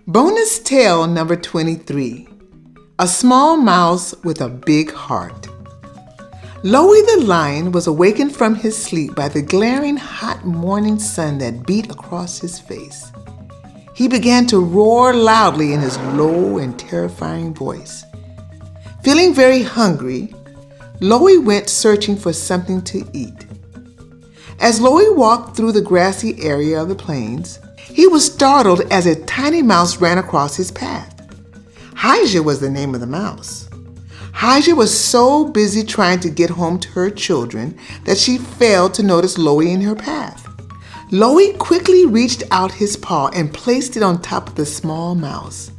Bonus tale number 23. A small mouse with a big heart. Lowey the lion was awakened from his sleep by the glaring hot morning sun that beat across his face. He began to roar loudly in his low and terrifying voice. Feeling very hungry, Lowey went searching for something to eat. As Lowey walked through the grassy area of the plains, he was startled as a tiny mouse ran across his path. Hija was the name of the mouse. Hija was so busy trying to get home to her children that she failed to notice Lowey in her path. Lowey quickly reached out his paw and placed it on top of the small mouse.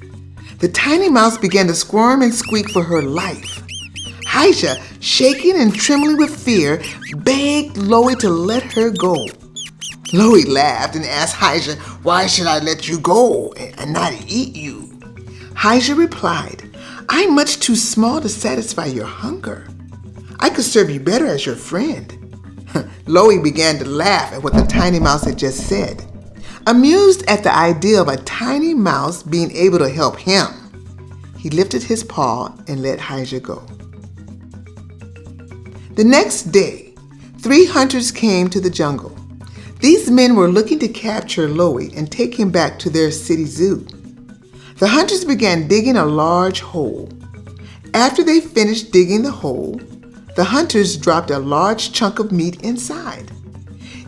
The tiny mouse began to squirm and squeak for her life. Hija, shaking and trembling with fear, begged Lowey to let her go. Lowey laughed and asked Hija, "Why should I let you go and not eat you?" Hija replied, "I'm much too small to satisfy your hunger. I could serve you better as your friend." Lowey began to laugh at what the tiny mouse had just said. Amused at the idea of a tiny mouse being able to help him, he lifted his paw and let Hija go. The next day, 3 hunters came to the jungle. These men were looking to capture Lowey and take him back to their city zoo. The hunters began digging a large hole. After they finished digging the hole, the hunters dropped a large chunk of meat inside.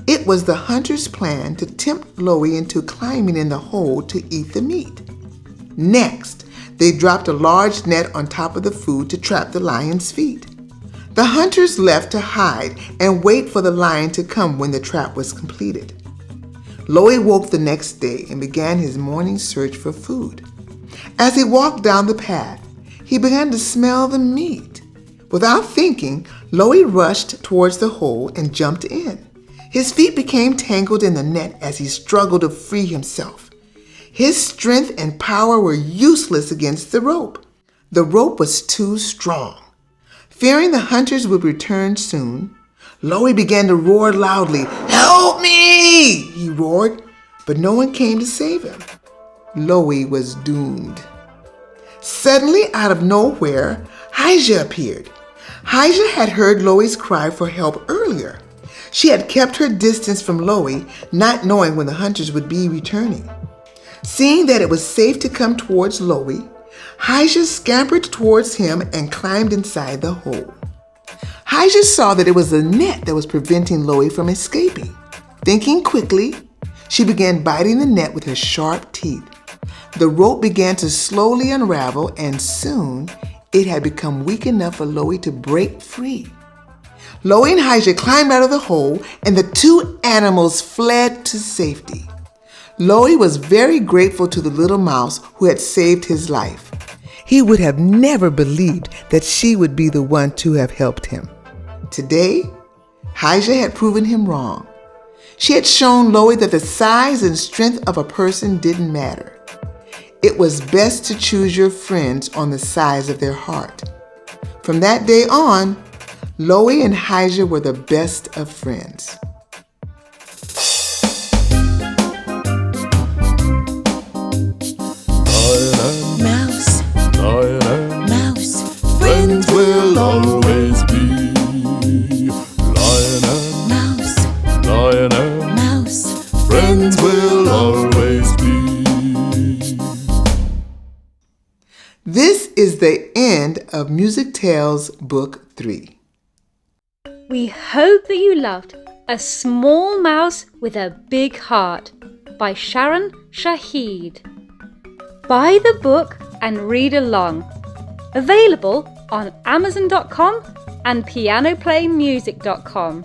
It was the hunters' plan to tempt Lowey into climbing in the hole to eat the meat. Next, they dropped a large net on top of the food to trap the lion's feet. The hunters left to hide and wait for the lion to come when the trap was completed. Lowey woke the next day and began his morning search for food. As he walked down the path, he began to smell the meat. Without thinking, Lowey rushed towards the hole and jumped in. His feet became tangled in the net as he struggled to free himself. His strength and power were useless against the rope. The rope was too strong. Fearing the hunters would return soon, Lowey began to roar loudly. "Help me!" he roared, but no one came to save him. Lowey was doomed. Suddenly, out of nowhere, Hija appeared. Hija had heard Lowey's cry for help earlier. She had kept her distance from Lowey, not knowing when the hunters would be returning. Seeing that it was safe to come towards Lowey, Hija scampered towards him and climbed inside the hole. Hija saw that it was the net that was preventing Lowey from escaping. Thinking quickly, she began biting the net with her sharp teeth. The rope began to slowly unravel, and soon it had become weak enough for Lowey to break free. Lowey and Hija climbed out of the hole, and the two animals fled to safety. Lowey was very grateful to the little mouse who had saved his life. He would have never believed that she would be the one to have helped him. Today, Hija had proven him wrong. She had shown Lowey that the size and strength of a person didn't matter. It was best to choose your friends on the size of their heart. From that day on, Lowey and Hija were the best of friends. Mouse, mouse, friends will always be. Lion and mouse, friends will always be. This is the end of Music Tales Book 3. We hope that you loved A Small Mouse with a Big Heart by Sharon Shaheed. Buy the book and read along. Available on Amazon.com and pianoplaymusic.com.